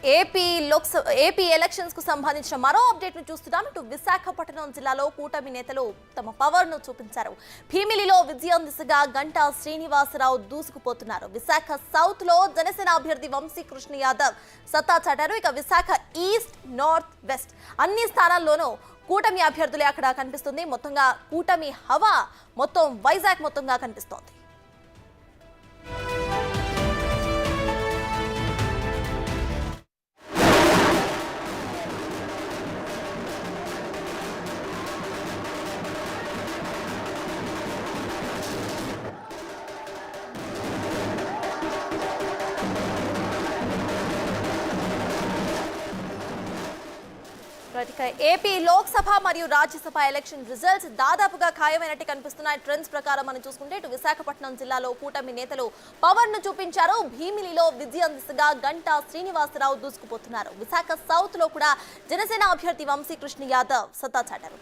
AP elections కు సంబంధించిన మరో అప్డేట్ ను చూస్తున్నాం. ఇటు విశాఖపట్నం జిల్లాలో కూటమి నేతలు తమ పవర్ ను చూపించారు. భీమిలిలో విజయం దిశగా గంటా శ్రీనివాసరావు దూసుకుపోతున్నారు. విశాఖ సౌత్ లో జనసేన అభ్యర్థి వంశీకృష్ణ యాదవ్ సత్తా చాటారు. ఇక విశాఖ ఈస్ట్, నార్త్, వెస్ట్ అన్ని స్థానాల్లోనూ కూటమి అభ్యర్థులే అక్కడ కనిపిస్తుంది. మొత్తంగా కూటమి హవా మొత్తం వైజాగ్ మొత్తంగా కనిపిస్తోంది. ఏపీ లోక్సభ మరియు రాజ్యసభ ఎలక్షన్ రిజల్ట్స్ దాదాపుగా ఖాయమైనట్టు కనిపిస్తున్నాయి. ట్రెండ్స్ ప్రకారం మనం చూసుకుంటే ఇటు విశాఖపట్నం జిల్లాలో కూటమి నేతలు పవర్ ను చూపించారు. భీమిలిలో విజయం దిశగా గంటా శ్రీనివాసరావు దూసుకుపోతున్నారు. విశాఖ సౌత్ లో కూడా జనసేన అభ్యర్థి వంశీకృష్ణ యాదవ్ సత్తా చాటారు.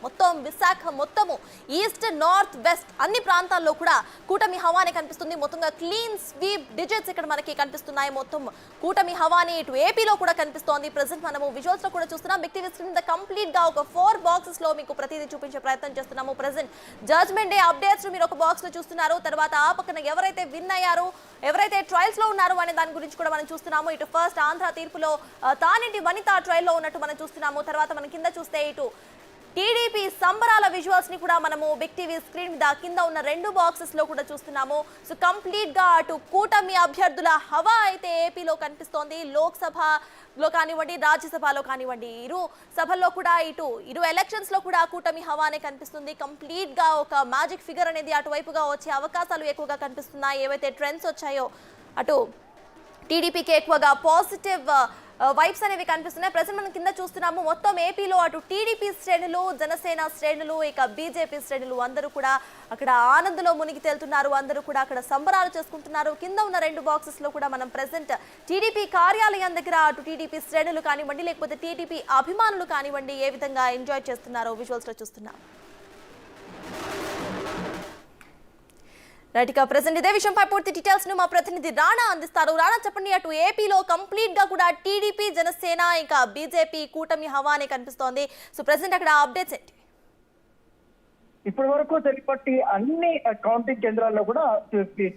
విశాఖ మొత్తము ఈస్ట్, నార్త్, వెస్ట్ అన్ని ప్రాంతాల్లో కూడా కూటమి హవానే కనిపిస్తుంది. మొత్తంగా క్లీన్ స్వీప్ డిజిట్స్ ఇక్కడ మనకి కనిపిస్తున్నాయి. మొత్తం కూటమి హవానే ఇటు ఏపీలో కూడా కనిపిస్తోంది. ప్రెసెంట్ మనము విజువల్స్ లో కూడా చూస్తున్నాం. బిగ్ టీవీ స్క్రీన్ కంప్లీట్ గా ఒక 4 బాక్సెస్ లో మీకు ప్రతిదీ చూపించే ప్రయత్నం చేస్తున్నాము. ప్రెసెంట్ జడ్జ్మెంట్ డే అప్డేట్స్ మీరు ఒక బాక్స్ లో చూస్తున్నారు. తర్వాత ఆ పక్కన ఎవరైతే విన్ అయ్యారు, ఎవరైతే ట్రయల్స్ లో ఉన్నారు అనే దాని గురించి కూడా మనం చూస్తున్నాము. ఇటు ఫస్ట్ ఆంధ్ర తీర్పులో తానింటి వనిత ట్రయల్ లో ఉన్నట్టు మనం చూస్తున్నాము. తర్వాత మనం కింద చూస్తే ఇటు టీడీపీ సంబరాల విజువల్స్ ని కూడా మనము బిగ్ టీవీ స్క్రీన్ మీద కింద ఉన్న 2 బాక్సెస్ లో కూడా చూస్తున్నాము. సో కంప్లీట్ గా అటు కూటమి అభ్యర్థుల హవా అయితే ఏపీలో కనిపిస్తోంది. లోక్సభలో కానివ్వండి, రాజ్యసభలో కానివ్వండి, ఇరు సభల్లో కూడా ఇరు ఎలక్షన్స్ లో కూడా కూటమి హవానే కనిపిస్తుంది. కంప్లీట్ గా ఒక మ్యాజిక్ ఫిగర్ అనేది అటువైపుగా వచ్చే అవకాశాలు ఎక్కువగా కనిపిస్తున్నాయి. ఏవైతే ట్రెండ్స్ వచ్చాయో అటు టీడీపీకి ఎక్కువగా పాజిటివ్ వైబ్స్ అనేవి కనిపిస్తున్నాయి. ప్రెసెంట్ మనం కింద చూస్తున్నాము. మొత్తం ఏపీలో అటు టీడీపీ శ్రేణులు, జనసేన శ్రేణులు, ఇక బీజేపీ శ్రేణులు అందరూ కూడా అక్కడ ఆనందంలో మునిగి తేలుతున్నారు. అందరూ కూడా అక్కడ సంబరాలు చేసుకుంటున్నారు. కింద ఉన్న 2 బాక్సెస్ లో కూడా మనం ప్రెసెంట్ టీడీపీ కార్యాలయం దగ్గర అటు టీడీపీ శ్రేణులు కానివ్వండి, లేకపోతే టీడీపీ అభిమానులు కానివ్వండి ఏ విధంగా ఎంజాయ్ చేస్తున్నారో విజువల్స్ లో చూస్తున్నాం. రైట్, ఇక ప్రెసెంట్ ఇదే విషయంపై పూర్తి డీటెయిల్స్ ను మా ప్రతినిధి రాణా అందిస్తారు. రాణా, చెప్పండి, అటు ఏపీలో కంప్లీట్ గా కూడా టీడీపీ, జనసేన ఇంకా బీజేపీ కూటమి హవానే కనిపిస్తోంది. సో ప్రెసెంట్ అక్కడ అప్డేట్స్ ఏంటి? ఇప్పటి వరకు తెలిపట్టి అన్ని కౌంటింగ్ కేంద్రాల్లో కూడా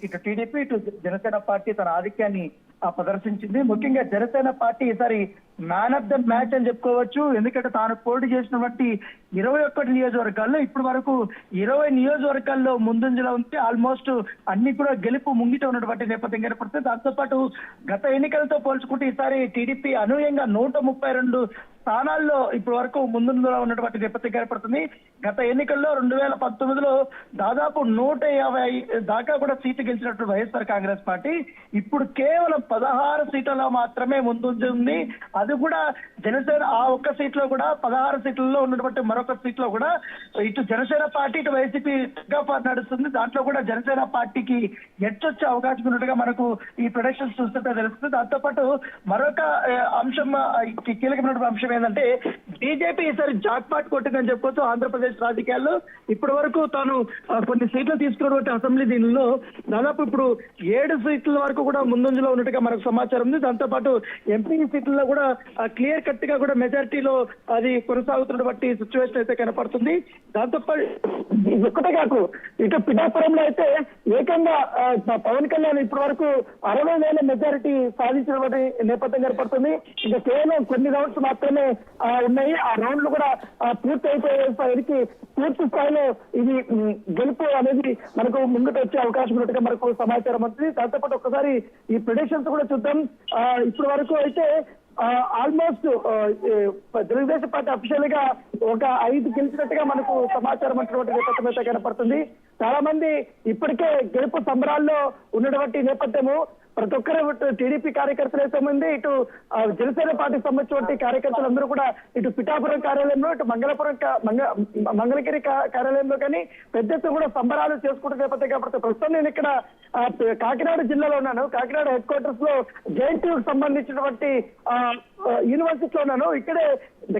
ఇటు టీడీపీ, ఇటు జనసేన పార్టీ తన ఆధిక్యాన్ని ప్రదర్శించింది. ముఖ్యంగా జనసేన పార్టీ ఈసారి మ్యాన్ ఆఫ్ ద మ్యాచ్ అని చెప్పుకోవచ్చు. ఎందుకంటే తాను పోటీ చేసినటువంటి 21 నియోజకవర్గాల్లో ఇప్పటి వరకు 20 నియోజకవర్గాల్లో ముందంజలో ఉంటే ఆల్మోస్ట్ అన్ని కూడా గెలుపు ముంగిట ఉన్నటువంటి నేపథ్యం కనపడుతుంది. దాంతోపాటు గత ఎన్నికలతో పోల్చుకుంటే ఈసారి టీడీపీ అనూహ్యంగా 132 స్థానాల్లో ఇప్పటి వరకు ముందులో ఉన్నటువంటి నేపథ్యం కనపడుతుంది. గత ఎన్నికల్లో 2019లో దాదాపు 150 దాకా కూడా సీట్లు గెలిచినట్టు వైఎస్ఆర్ కాంగ్రెస్ పార్టీ ఇప్పుడు కేవలం 16 సీట్లలో మాత్రమే ముందుంది. అది కూడా జనసేన ఆ ఒక్క సీట్లో కూడా 16 సీట్లలో ఉన్నటువంటి మరొక సీట్లో కూడా ఇటు జనసేన పార్టీ, ఇటు వైసీపీ నడుస్తుంది. దాంట్లో కూడా జనసేన పార్టీకి ఎచ్చొచ్చే అవకాశం ఉన్నట్టుగా మనకు ఈ ప్రొడక్షన్స్ చూస్తుంటే తెలుస్తుంది. దాంతోపాటు మరొక అంశం, కీలకమైనటువంటి అంశం ఏంటంటే బీజేపీ ఈసారి జాక్పాట్ కొట్టిందని చెప్పుకోవచ్చు. ఆంధ్రప్రదేశ్ రాజకీయాల్లో ఇప్పటి వరకు తాను కొన్ని సీట్లు తీసుకున్నటువంటి అసెంబ్లీ దీనిలో దాదాపు ఇప్పుడు 7 సీట్ల వరకు కూడా ముందంజలో ఉన్నట్టుగా మనకు సమాచారం ఉంది. దాంతోపాటు ఎంపీ సీట్లలో కూడా క్లియర్ కట్ గా కూడా మెజారిటీలో అది కొనసాగుతున్నటువంటి సిచ్యువేషన్ అయితే కనపడుతుంది. దాంతోపాటు ఒక్కటే కాకు ఇటు పిఠాపురంలో అయితే ఏకంగా పవన్ కళ్యాణ్ ఇప్పటి వరకు 60,000 మెజారిటీ సాధించినటువంటి నేపథ్యం కనపడుతుంది. ఇంకా కేవలం కొన్ని రౌండ్స్ మాత్రమే ఉన్నాయి. ఆ రౌండ్లు కూడా పూర్తి అయిపోయేసరికి పూర్తి స్థాయిలో ఇది గెలుపు అనేది మనకు ముందుకు వచ్చే అవకాశం ఉన్నట్టుగా మనకు సమాచారం ఉంటుంది. దాంతోపాటు ఒక్కసారి ఈ ప్రెడిక్షన్స్ కూడా చూద్దాం. ఇప్పటి వరకు అయితే ఆల్మోస్ట్ తెలుగుదేశం పార్టీ అఫీషియల్ గా ఒక 5 గెలిచినట్టుగా మనకు సమాచారం అంటున్నటువంటి నేపథ్యం అయితే కనపడుతుంది. చాలా మంది ఇప్పటికే గెలుపు సంబరాల్లో ఉన్నటువంటి నేపథ్యము ప్రతి ఒక్కరు టీడీపీ కార్యకర్తలు అయితే ఉంది, ఇటు జనసేన పార్టీకి సంబంధించిన కార్యకర్తలందరూ కూడా ఇటు పిఠాపురం కార్యాలయంలో, ఇటు మంగళగిరి కార్యాలయంలో కానీ పెద్ద ఎత్తున కూడా సంబరాలు చేసుకుంటున్న నేపథ్యం కాబట్టి ప్రస్తుతం నేను ఇక్కడ కాకినాడ జిల్లాలో ఉన్నాను. కాకినాడ హెడ్ క్వార్టర్స్ లో జేఎన్టీయూకి సంబంధించినటువంటి యూనివర్సిటీలో ఉన్నాను. ఇక్కడే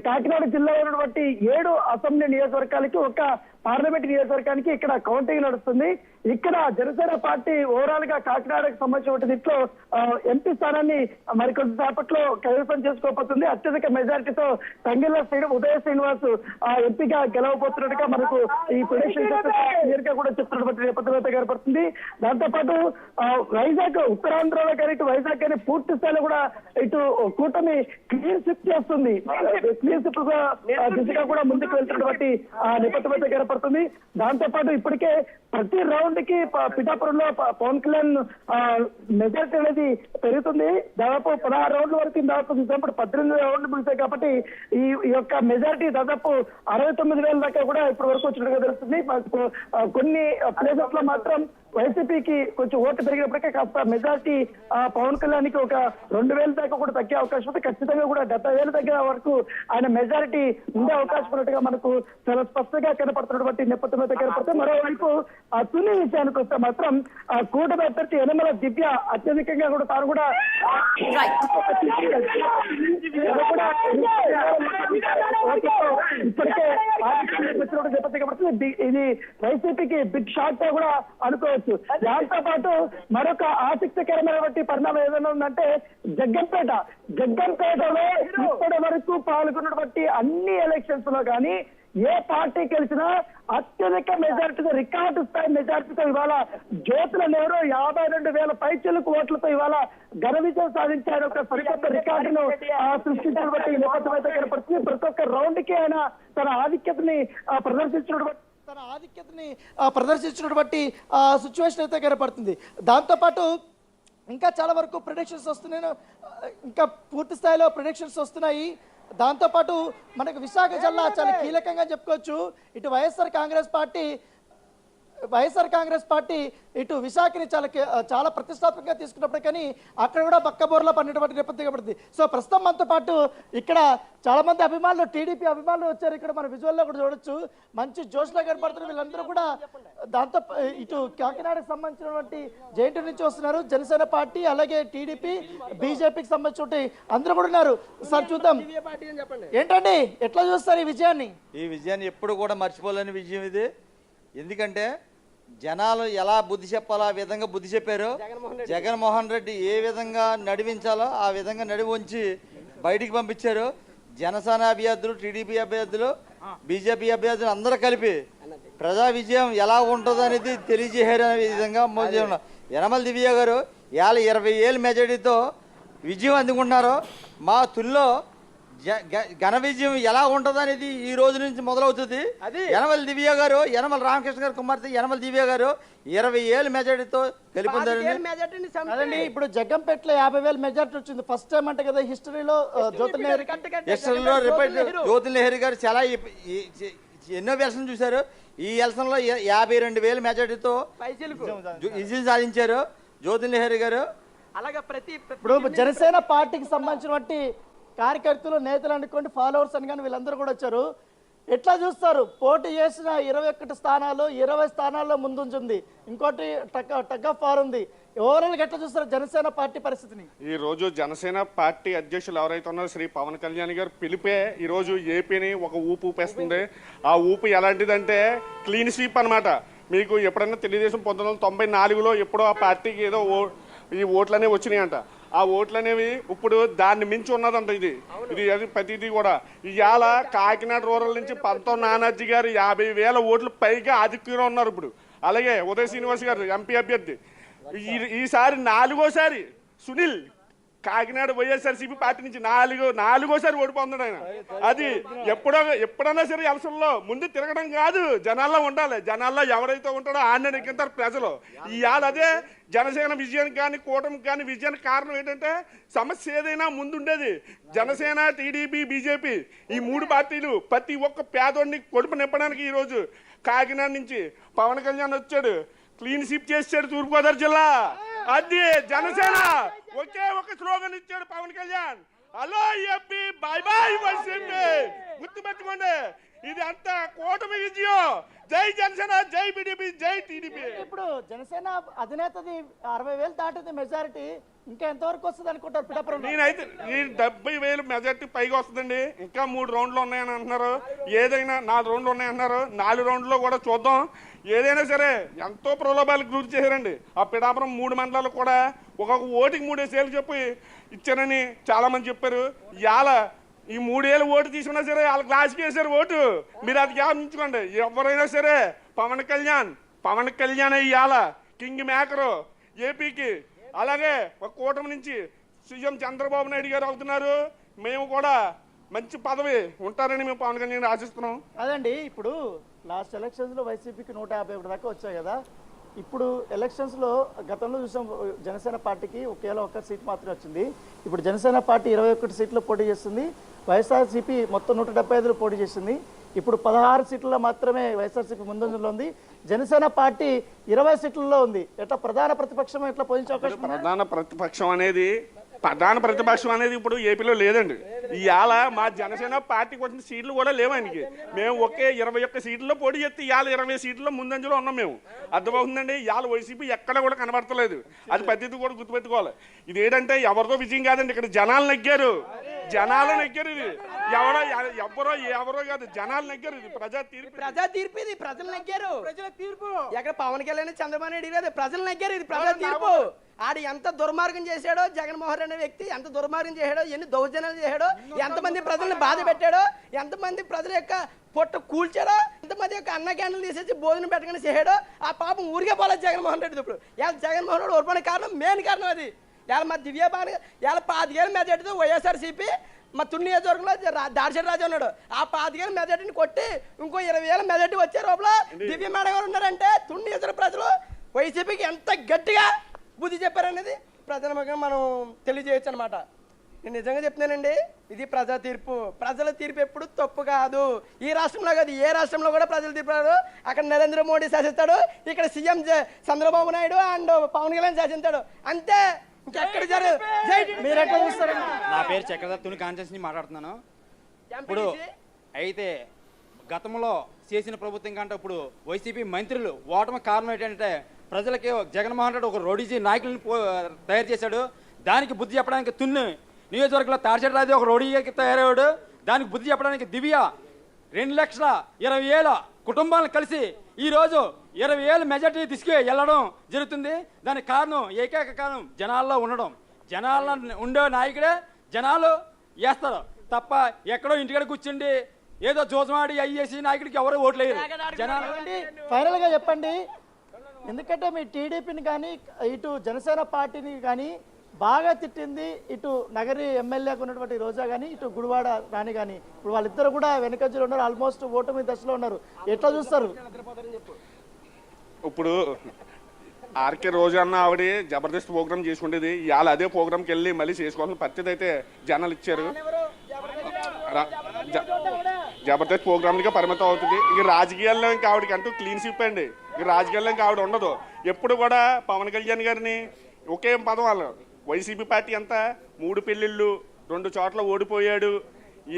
కాకినాడ జిల్లాలో ఉన్నటువంటి 7 అసెంబ్లీ నియోజకవర్గాలకి ఒక పార్లమెంట్ నియోజకవర్గానికి ఇక్కడ కౌంటింగ్ నడుస్తుంది. ఇక్కడ జనసేన పార్టీ ఓవరాల్ గా కాకినాడకు సంబంధించిన దీంట్లో ఎంపీ స్థానాన్ని మరికొద్దిసేపట్లో కైవసం చేసుకోబోతుంది. అత్యధిక మెజారిటీతో తంగెళ్ళ ఉదయ శ్రీనివాస్ ఎంపీగా గెలవబోతున్నట్టుగా మనకు ఈ ప్రిడిక్షన్స్ క్లియర్ గా కూడా చెప్తున్నటువంటి నేపథ్యంలో ఏర్పడుతుంది. దాంతోపాటు వైజాగ్ ఉత్తరాంధ్రలో కానీ ఇటు వైజాగ్ కానీ పూర్తి స్థాయిలో కూడా ఇటు కూటమి క్లీన్ స్విప్ చేస్తుంది. క్లీన్ స్విప్ దిశగా కూడా ముందుకు వెళ్తున్నటువంటి నేపథ్యంలో ఏర్పడుతుంది. దాంతోపాటు ఇప్పటికే ప్రతి రౌండ్ కి పిఠాపురంలో పవన్ కళ్యాణ్ మెజారిటీ అనేది పెరుగుతుంది. దాదాపు 16 రౌండ్ల వరకు దాదాపు చూసినప్పుడు 18 రౌండ్లు ముగిసాయి కాబట్టి ఈ యొక్క మెజారిటీ దాదాపు 69,000 దాకా కూడా ఇప్పటి వరకు వచ్చినట్టుగా తెలుస్తుంది. కొన్ని ప్లేసెస్ లో మాత్రం వైసీపీకి కొంచెం ఓటు పెరిగినప్పటికీ కాస్త మెజారిటీ పవన్ కళ్యాణ్ కి ఒక 2,000 దాకా కూడా తగ్గే అవకాశం ఉంది. ఖచ్చితంగా కూడా 70,000 దగ్గర వరకు ఆయన మెజారిటీ ఉండే అవకాశం ఉన్నట్టుగా మనకు చాలా స్పష్టంగా కనపడుతున్నటువంటి నేపథ్యంలో కనపడుతుంది. మరోవైపు తుని విషయానికి వస్తే మాత్రం కూటమి అభ్యర్థి యనమల దివ్య అత్యధికంగా కూడా తాను కూడా ఇప్పటికే నేపథ్యం ఇది వైసీపీకి బిగ్ షాట్ గా కూడా అనుకోవచ్చు. దాంతో పాటు మరొక ఆసక్తికరమైనటువంటి పరిణామం ఏదైనా ఉందంటే జగ్గంపేటలో ఇప్పటి వరకు పాల్గొన్నటువంటి అన్ని ఎలక్షన్స్ లో కానీ ఏ పార్టీ గెలిచినా అత్యధిక మెజారిటీతో రికార్డు స్థాయి మెజారిటీతో ఇవాళ జ్యోతుల నెహ్రూ 52,000 పైచిలకు ఓట్లతో ఇవాళ ఘన విజయం సాధించారు. ఒక సరికొత్త రికార్డును సృష్టించినటువంటి నేపథ్యం అయితే కనపడుతుంది. ప్రతి ఒక్క రౌండ్ కి ఆయన తన ఆధిక్యతని ప్రదర్శించినటువంటి సిచ్యువేషన్ అయితే కనపడుతుంది. దాంతోపాటు ఇంకా చాలా వరకు ప్రిడిక్షన్స్ వస్తున్నాయి, ఇంకా పూర్తి స్థాయిలో ప్రిడిక్షన్స్ వస్తున్నాయి. దాంతోపాటు మనకు విశాఖ జిల్లా చాలా కీలకంగా చెప్పుకోవచ్చు. ఇటు వైఎస్ఆర్ కాంగ్రెస్ పార్టీ ఇటు విశాఖని చాలా ప్రతిష్టాత్మకంగా తీసుకున్నప్పుడు కానీ అక్కడ కూడా బక్కబోర్లో పడినటువంటి నేపథ్యం పడుతుంది. సో ప్రస్తుతం మనతో పాటు ఇక్కడ చాలా మంది అభిమానులు, టీడీపీ అభిమానులు వచ్చారు. ఇక్కడ మన విజువల్లో కూడా చూడొచ్చు, మంచి జోష్లో కనపడుతున్న వీళ్ళందరూ కూడా. దాంతో ఇటు కాకినాడకు సంబంధించినటువంటి జేఎన్టీ నుంచి వస్తున్నారు, జనసేన పార్టీ అలాగే టీడీపీ బీజేపీకి సంబంధించిన అందరూ కూడా ఉన్నారు. సార్ చూద్దాం ఏంటండి, ఎట్లా చూస్తారు ఈ విజయాన్ని? ఈ విజయాన్ని ఎప్పుడు కూడా మర్చిపోలేని విజయం ఇది. ఎందుకంటే జనాలు ఎలా బుద్ధి చెప్పాలో ఆ విధంగా బుద్ధి చెప్పారు. జగన్మోహన్ రెడ్డి ఏ విధంగా నడిపించాలో ఆ విధంగా నడివంచి బయటికి పంపించారు. జనసేన అభ్యర్థులు, టీడీపీ అభ్యర్థులు, బీజేపీ అభ్యర్థులు అందరూ కలిపి ప్రజా విజయం ఎలా ఉంటుందో అనేది తెలియజేశారు. అనే విధంగా యనమల దివ్య గారు 20,000 మెజారిటీతో విజయం అందుకుంటున్నారు. మా తుల్లో ఘన విజయం ఎలా ఉంటది అనేది ఈ రోజు నుంచి మొదలవుతుంది. యనమల దివ్య గారు, యనమల రామకృష్ణ గారు కుమార్తె యనమల దివ్య గారు 20,000 మెజారిటీతో గెలుపొందారండి. ఇప్పుడు జగ్గంపేటలో 50,000 మెజారిటీ వచ్చింది. ఫస్ట్ టైం అంటే కదా హిస్టరీలో జ్యోతుల నెహ్రూ గారు చాలా ఎన్నో ఎలక్షన్ చూశారు. ఈ ఎలక్షన్ లో 52,000 మెజారిటీతో విజయం సాధించారు జ్యోతుల నెహ్రూ గారు. అలాగే ఇప్పుడు జనసేన పార్టీకి సంబంధించినటువంటి కార్యకర్తలు, నేతలు అనుకోండి, ఫాలోవర్స్ అని కానీ వీళ్ళందరూ కూడా వచ్చారు. ఎట్లా చూస్తారు? పోటీ చేసిన 21 స్థానాలు 20 స్థానాల్లో ముందుంటుంది, ఇంకోటి టగ్ ఆఫ్ వార్ ఉంది. ఓవరాల్ గా ఎట్లా చూస్తారు జనసేన పార్టీ పరిస్థితిని? ఈ రోజు జనసేన పార్టీ అధ్యక్షులు ఎవరైతే ఉన్నారో శ్రీ పవన్ కళ్యాణ్ గారు పిలిపే ఈ రోజు ఏపీని ఒక ఊపు ఊపేస్తుంది. ఆ ఊపు ఎలాంటిదంటే క్లీన్ స్వీప్ అన్నమాట. మీకు ఎప్పుడైనా తెలుగుదేశం 1994లో ఎప్పుడో ఆ పార్టీకి ఏదో ఈ ఓట్లు అనేవి వచ్చినాయి అంట. ఆ ఓట్లు అనేవి ఇప్పుడు దాన్ని మించి ఉన్నదంట. ఇది అది ప్రతిదీ కూడా ఇవాళ కాకినాడ రూరల్ నుంచి పంతం నానాజీ గారు 50,000 ఓట్లు పైగా ఆధిక్యంలో ఉన్నారు ఇప్పుడు. అలాగే ఉదయ శ్రీనివాస్ గారు ఎంపీ అభ్యర్థి ఈసారి 4వ సునీల్ కాకినాడ వైఎస్ఆర్సీపీ పార్టీ నుంచి 4వ ఓడిపోతున్నాడు ఆయన. అది ఎప్పుడైనా సరే ఎలక్షన్లో ముందు తిరగడం కాదు, జనాల్లో ఉండాలి. జనాల్లో ఎవరైతే ఉంటాడో ఆయన నెగ్గుతారు ప్రజలు. ఇవాళ అదే జనసేన విజయానికి కానీ కూటమికి కానీ విజయానికి కారణం ఏంటంటే సమస్య ఏదైనా ముందుండేది జనసేన, టీడీపీ, బీజేపీ ఈ 3 పార్టీలు ప్రతి ఒక్క పేదోడిని కొడుపు నింపడానికి ఈరోజు కాకినాడ నుంచి పవన్ కళ్యాణ్ వచ్చాడు, క్లీన్ స్వీప్ చేసాడు తూర్పుగోదావరి జిల్లా. అది జనసేన ఒకే ఒక స్లోగన్ ఇచ్చాడు Pawan Kalyan, hello AP bye bye YCP. గుర్తుపెట్టుకోండి, ఇది అంతా కూటమి విజయం. జై జనసేన, జై బీజేపీ, జై టీడీపీ. ఇప్పుడు జనసేన అధినేతది 60,000 దాటింది మెజారిటీ, ఇంకా ఎంతవరకు వస్తుంది అనుకుంటారు పిఠాపురం? నేనైతే ఈ 70,000 మెజార్టీ పైగా వస్తుందండి. ఇంకా 3 రౌండ్లు ఉన్నాయని అంటున్నారు. ఏదైనా 4 రౌండ్లు ఉన్నాయంటున్నారు. 4 రౌండ్లో కూడా చూద్దాం. ఏదైనా సరే ఎంతో ప్రలోభాలకు గురి చేశారండి. ఆ పిఠాపురం 3 మండలాలు కూడా ఒక్కొక్క ఓటుకి 3 వేలు చెప్పి ఇచ్చారని చాలా మంది చెప్పారు. ఇవాళ ఈ 3 వేలు ఓటు తీసుకున్నా సరే వాళ్ళ క్లాస్కి వేశారు ఓటు. మీరు అది గమనించుకోండి. ఎవరైనా సరే పవన్ కళ్యాణ్ ఇవాళ కింగ్ మేకరు ఏపీకి. అలాగే ఒక కూటమి నుంచి సీఎం చంద్రబాబు నాయుడు గారు అవుతున్నారు. మేము కూడా మంచి పదవి ఉంటారని మేము పవన్ కళ్యాణ్ ఆశిస్తున్నాం. అదండి, ఇప్పుడు లాస్ట్ ఎలక్షన్స్లో వైసీపీకి 151 దాకా వచ్చాయి కదా. ఇప్పుడు ఎలక్షన్స్లో గతంలో చూసాం జనసేన పార్టీకి ఒకేలా 1 సీట్ మాత్రమే వచ్చింది. ఇప్పుడు జనసేన పార్టీ 21 సీట్లు పోటీ చేస్తుంది. వైఎస్ఆర్సీపీ మొత్తం 175 పోటీ చేసింది. ఇప్పుడు 16 సీట్లలో మాత్రమే వైఎస్ఆర్సీపీ ముందంజలో ఉంది. జనసేన పార్టీ 20 సీట్లలో ఉంది. ఎట్లా ప్రధాన ప్రతిపక్షం ఎట్లా పోయించే అవకాశం ఉంది? ప్రధాన ప్రతిపక్షం అనేది ఇప్పుడు ఏపీలో లేదండి. ఇవాళ మా జనసేన పార్టీకి వచ్చిన సీట్లు కూడా లేవు ఆయనకి. మేము ఒకే 21 సీట్లలో పోటీ చేస్తే ఇవాళ 20 సీట్లలో ముందంజలో ఉన్నాం మేము. అర్థమవుతుందండి. ఇవాళ వైసీపీ ఎక్కడ కూడా కనబడతలేదు. అది పద్ధతి కూడా గుర్తుపెట్టుకోవాలి. ఇది ఏంటంటే ఎవరితో విజయం కాదండి, ఇక్కడ జనాలు నెగ్గారు. ఇది ఎవరో కాదు, జనాలు నెగ్గారు. ఇది ప్రజా తీర్పు ఇది ప్రజలు నెగ్గారు. ప్రజల తీర్పు ఎక్కడ పవన్ కళ్యాణ్ చంద్రబాబు నాయుడు కాదు, ప్రజలు నెగ్గారు. ఇది ప్రజా తీర్పు. ఆడు ఎంత దుర్మార్గం చేశాడో, జగన్మోహన్ అనే వ్యక్తి ఎంత దుర్మార్గం చేశాడో, ఎన్ని దౌర్జన్యాలు చేశాడో, ఎంతమంది ప్రజల్ని బాధ పెట్టాడో, ఎంతమంది ప్రజల యొక్క పొట్ట కూల్చాడో, ఎంతమంది యొక్క అన్న క్యాండిల్ తీసేసి భోజనం పెట్టకుండా చేశాడో, ఆ పాపం ఊరికే పోలేదు జగన్మోహన్ రెడ్డి. ఇప్పుడు ఇలా జగన్మోహన్ రెడ్డి ఓడిపోయిన కారణం, మెయిన్ కారణం అది. ఇలా మా దివ్యబాను ఇలా 25,000 మెజార్టీతో వైఎస్ఆర్సీపీ మా తుని నియోజకవర్గంలో దాడిశెట్టి రాజు ఉన్నాడు. ఆ 25,000 మెజార్టీని కొట్టి ఇంకో 20,000 మెజార్టీ వచ్చే లోపల దివ్య మేడం గారు ఉన్నారంటే తుని నియోజకవర్గ ప్రజలు వైసీపీకి ఎంత గట్టిగా బుద్ధి చెప్పారనేది ప్రజల మనం తెలియజేయచ్చు అనమాట. నేను నిజంగా చెప్తున్నానండి, ఇది ప్రజా తీర్పు. ప్రజల తీర్పు ఎప్పుడు తప్పు కాదు. ఈ రాష్ట్రంలో కాదు, ఏ రాష్ట్రంలో కూడా ప్రజల తీర్పు రాదు. అక్కడ నరేంద్ర మోడీ శాసిస్తాడు, ఇక్కడ సీఎం చంద్రబాబు నాయుడు అండ్ పవన్ కళ్యాణ్ శాసించాడు. అంతే, ఇంకెక్కడ మీరు ఎట్లా చూస్తారు? నా పేరు చక్రధర్, తుని కాన్స్టిట్యూన్సీ నుంచి మాట్లాడుతున్నాను. ఇప్పుడు అయితే గతంలో చేసిన ప్రభుత్వం కంటే ఇప్పుడు వైసీపీ మంత్రులు ఓటమి కారణం ఏంటంటే ప్రజలకి జగన్మోహన్ రెడ్డి ఒక రోడీజీ నాయకులను తయారు చేశాడు. దానికి బుద్ధి చెప్పడానికి తుని నియోజకవర్గంలో తాడిశెట్టి రాజు ఒక రోడీకి తయారయ్యాడు. దానికి బుద్ధి చెప్పడానికి దివ్య 2,20,000 కుటుంబాలను కలిసి ఈరోజు 20,000 మెజార్టీ తీసుకు వెళ్ళడం జరుగుతుంది. దానికి కారణం, ఏకైక కారణం జనాల్లో ఉండడం. జనాల్లో ఉండే నాయకుడే జనాలు వేస్తారు తప్ప ఎక్కడో ఇంటికాడ కూర్చుండి ఏదో జోసమాడి అయ్యేసి నాయకుడికి ఎవరు ఓట్లేరు జనాలు. ఫైనల్గా చెప్పండి, ఎందుకంటే మీ టీడీపీని కానీ ఇటు జనసేన పార్టీని కానీ బాగా తిట్టింది ఇటు నగరి ఎమ్మెల్యేగా ఉన్నటువంటి రోజా కానీ ఇటు గుడివాడ రాణి కానీ. ఇప్పుడు వాళ్ళిద్దరు కూడా వెనకంజలో ఉన్నారు, ఆల్మోస్ట్ ఓటమి దశలో ఉన్నారు. ఎట్లా చూస్తారు? ఇప్పుడు ఆర్కే రోజా అన్న ఆవిడ జబర్దస్త్ ప్రోగ్రామ్ చేసుకుంటేది. ఇవాళ అదే ప్రోగ్రామ్కి వెళ్ళి మళ్ళీ చేసుకోవాల్సిన పరిస్థితి అయితే జనాలు ఇచ్చారు. జబర్దస్త్ ప్రోగ్రామ్లకే పరిమితం అవుతుంది. ఇంక రాజకీయాల్లో ఇంకా ఆవిడకి అంటూ క్లీన్ స్వీప్ అండి. ఇంక రాజకీయాల్లో ఇంకా ఆవిడ ఉండదు. ఎప్పుడు కూడా పవన్ కళ్యాణ్ గారిని ఒకే పదం వాళ్ళు, వైసీపీ పార్టీ అంతా 3 పెళ్ళిళ్ళు 2 చోట్ల ఓడిపోయాడు,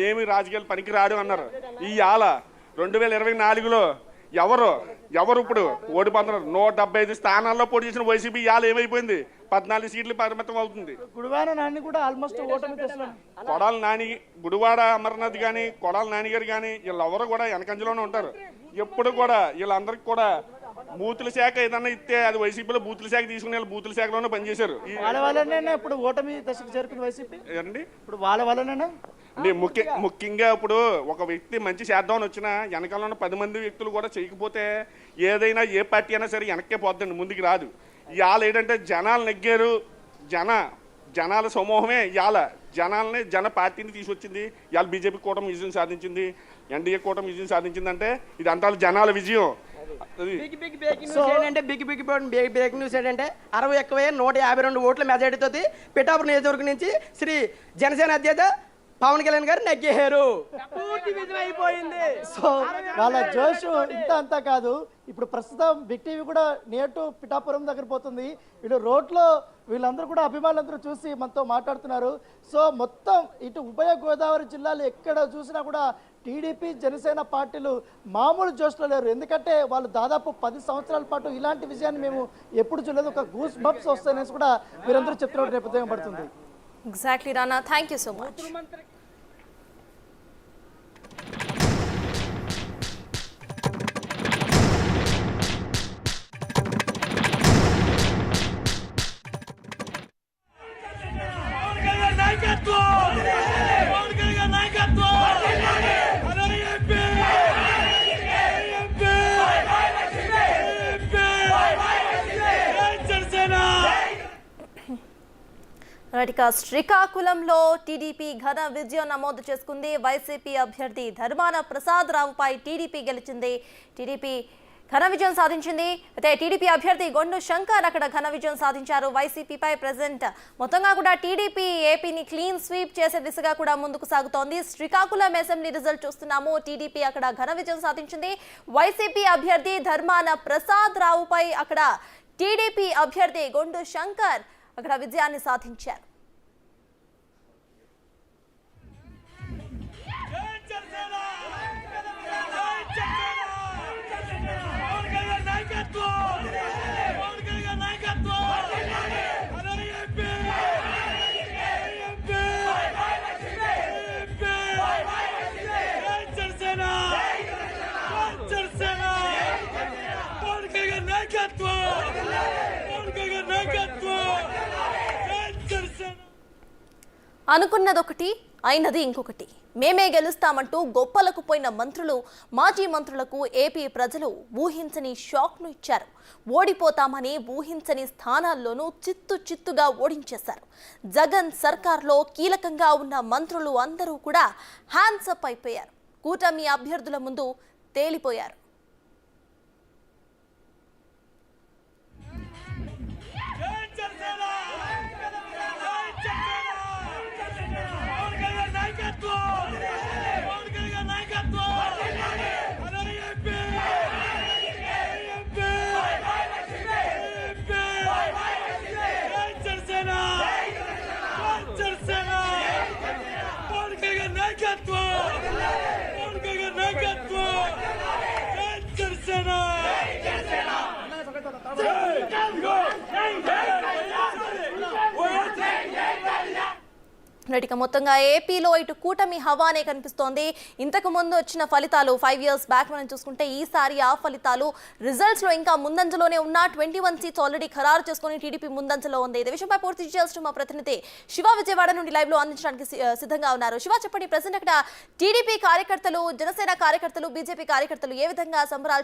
ఏమి రాజకీయాలు పనికి రాడు అన్నారు. ఇవాళ 2024లో ఎవరు ఇప్పుడు ఓడిపోతున్నారు? 175 స్థానాల్లో పోటీ చేసిన వైసీపీ ఇవాళ ఏమైపోయింది? 14 సీట్లు పరిమితం అవుతుంది. గుడివాడ నాని కూడా ఆల్మోస్ట్ ఓటమి దశలో. కొడాల నాని, గుడివాడ అమర్నాథ్ కానీ, కొడాల నాని గారు కానీ వీళ్ళెవరు కూడా వెనకంజలోనే ఉంటారు. ఎప్పుడు కూడా వీళ్ళందరికీ కూడా బూతుల శాఖ ఏదన్నా ఇస్తే అది వైసీపీలో బూతుల శాఖ తీసుకుని వాళ్ళు బూతుల శాఖలోనే పనిచేశారు. వాళ్ళ వల్లనే ఇప్పుడు ఓటమి దశకు చేరుకుంది వైసీపీ అండి. ఇప్పుడు వాళ్ళ వల్లనేనా ముఖ్యంగా ఇప్పుడు ఒక వ్యక్తి మంచి చేద్దామని వచ్చినా వెనకాల ఉన్న 10 మంది వ్యక్తులు కూడా చేయకపోతే ఏదైనా ఏ పార్టీ అయినా సరే వెనక్కే పోద్దండి, ముందుకు రాదు. ఇవాళ ఏంటంటే జనాలు నెగ్గారు. జనాల సమూహమే ఇవాళ జన పార్టీని తీసుకొచ్చింది. ఇవాళ బీజేపీ కూటమి విజయం సాధించింది, ఎన్డీఏ కూటమి విజయం సాధించిందంటే ఇది అంతా జనాల విజయం. బ్రేకింగ్ న్యూస్ ఏంటంటే 61,152 ఓట్ల మెజార్టీతో పిఠాపురం నియోజకవర్గం నుంచి శ్రీ జనసేన అధ్యక్ష పవన్ కళ్యాణ్ గారు నెగ్గేశారు. పూర్తి విజయం అయిపోయింది. సో వాళ్ళ జోష్ ఇంత అంతా కాదు. ఇప్పుడు ప్రస్తుతం బిగ్ టీవీ కూడా నియర్ టు పిఠాపురం దగ్గర పోతుంది. వీళ్ళు రోడ్లో వీళ్ళందరూ కూడా అభిమానులందరూ చూసి మనతో మాట్లాడుతున్నారు. సో మొత్తం ఇటు ఉభయ గోదావరి జిల్లాలు ఎక్కడ చూసినా కూడా టీడీపీ జనసేన పార్టీలు మామూలు జోష్లో లేరు. ఎందుకంటే వాళ్ళు దాదాపు 10 సంవత్సరాల పాటు ఇలాంటి విజయాన్ని మేము ఎప్పుడు చూడలేదు. ఒక గూస్ బంప్స్ వస్తాయనేసి కూడా వీరందరూ చెప్తున్నట్టు నేపథ్యం పడుతుంది. Exactly Rana, thank you so much. శ్రీకాకుళంలో టీడీపీ ఘన విజయం నమోదు చేసుకుంది. వైసీపీ అభ్యర్థి ధర్మాన ప్రసాద్ రావుపై టీడీపీ గెలిచింది. టీడీపీ ఘన విజయం సాధించింది. అయితే టీడీపీ అభ్యర్థి గొండు శంకర్ అక్కడ ఘన విజయం సాధించారు. వైసీపీపై ప్రెజెంట్ మొత్తంగా కూడా టీడీపీ ఏపీని క్లీన్ స్వీప్ చేసే దిశగా కూడా ముందుకు సాగుతోంది. శ్రీకాకుళం అసెంబ్లీ రిజల్ట్ చూస్తున్నాము. టీడీపీ అక్కడ ఘన విజయం సాధించింది. వైసీపీ అభ్యర్థి ధర్మాన ప్రసాద్ రావుపై అక్కడ టీడీపీ అభ్యర్థి గొండు శంకర్ అక్కడ విజయాన్ని సాధించారు. అనుకున్నదొకటి అయినది ఇంకొకటి. మేమే గెలుస్తామంటూ గొప్పలకు పోయిన మంత్రులు, మాజీ మంత్రులకు ఏపీ ప్రజలు ఊహించని షాక్ను ఇచ్చారు. ఓడిపోతామని ఊహించని స్థానాల్లోనూ చిత్తుగా ఓడించేశారు. జగన్ సర్కార్లో కీలకంగా ఉన్న మంత్రులు అందరూ కూడా హ్యాండ్స్ అప్ అయిపోయారు. కూటమి అభ్యర్థుల ముందు తేలిపోయారు. ఇక మొత్తంగా ఏపీలో ఇటు కూటమి హవానే కనిపిస్తోంది. ఇంతకు ముందు వచ్చిన ఫలితాలు 5 years బ్యాక్ మనం చూసుకుంటే ఈసారి ఆ ఫలితాలు రిజల్ట్స్ లో ఇంకా ముందంజలోనే ఉన్న 21 సీట్స్ ఆల్రెడీ ఖరారు చేసుకుని టీడీపీ ముందంజలో ఉంది. ఇదే విషయంపై పూర్తి డీటెయిల్స్ మా ప్రతినిధి శివ విజయవాడ నుండి లైవ్ లో అందించడానికి సిద్ధంగా ఉన్నారు. శివ, చెప్పండి, ప్రెసెంట్ అక్కడ టీడీపీ కార్యకర్తలు, జనసేన కార్యకర్తలు, బీజేపీ కార్యకర్తలు ఏ విధంగా సంబరాలు